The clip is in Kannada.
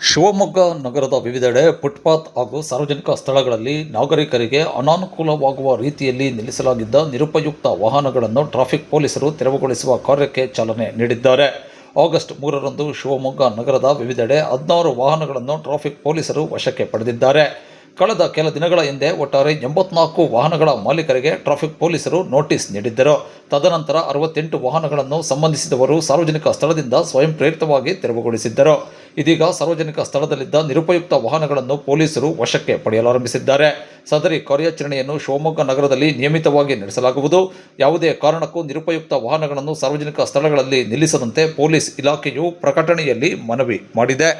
ಶಿವಮೊಗ್ಗ ನಗರದ ವಿವಿಧೆಡೆ ಫುಟ್ಪಾತ್ ಹಾಗೂ ಸಾರ್ವಜನಿಕ ಸ್ಥಳಗಳಲ್ಲಿ ನಾಗರಿಕರಿಗೆ ಅನಾನುಕೂಲವಾಗುವ ರೀತಿಯಲ್ಲಿ ನಿಲ್ಲಿಸಲಾಗಿದ್ದ ನಿರುಪಯುಕ್ತ ವಾಹನಗಳನ್ನು ಟ್ರಾಫಿಕ್ ಪೊಲೀಸರು ತೆರವುಗೊಳಿಸುವ ಕಾರ್ಯಕ್ಕೆ ಚಾಲನೆ ನೀಡಿದ್ದಾರೆ. ಆಗಸ್ಟ್ 3ರಂದು ಶಿವಮೊಗ್ಗ ನಗರದ ವಿವಿಧೆಡೆ 16 ವಾಹನಗಳನ್ನು ಟ್ರಾಫಿಕ್ ಪೊಲೀಸರು ವಶಕ್ಕೆ ಪಡೆದಿದ್ದಾರೆ. ಕಳೆದ ಕೆಲ ದಿನಗಳ ಹಿಂದೆ ಒಟ್ಟಾರೆ 84 ವಾಹನಗಳ ಮಾಲೀಕರಿಗೆ ಟ್ರಾಫಿಕ್ ಪೊಲೀಸರು ನೋಟಿಸ್ ನೀಡಿದ್ದರು. ತದನಂತರ 68 ವಾಹನಗಳನ್ನು ಸಂಬಂಧಿಸಿದವರು ಸಾರ್ವಜನಿಕ ಸ್ಥಳದಿಂದ ಸ್ವಯಂ ಪ್ರೇರಿತವಾಗಿ ತೆರವುಗೊಳಿಸಿದ್ದರು. ಇದೀಗ ಸಾರ್ವಜನಿಕ ಸ್ಥಳದಲ್ಲಿದ್ದ ನಿರುಪಯುಕ್ತ ವಾಹನಗಳನ್ನು ಪೊಲೀಸರು ವಶಕ್ಕೆ ಪಡೆಯಲಾರಂಭಿಸಿದ್ದಾರೆ. ಸದರಿ ಕಾರ್ಯಾಚರಣೆಯನ್ನು ಶಿವಮೊಗ್ಗ ನಗರದಲ್ಲಿ ನಿಯಮಿತವಾಗಿ ನಡೆಸಲಾಗುವುದು. ಯಾವುದೇ ಕಾರಣಕ್ಕೂ ನಿರುಪಯುಕ್ತ ವಾಹನಗಳನ್ನು ಸಾರ್ವಜನಿಕ ಸ್ಥಳಗಳಲ್ಲಿ ನಿಲ್ಲಿಸದಂತೆ ಪೊಲೀಸ್ ಇಲಾಖೆಯು ಪ್ರಕಟಣೆಯಲ್ಲಿ ಮನವಿ ಮಾಡಿದೆ.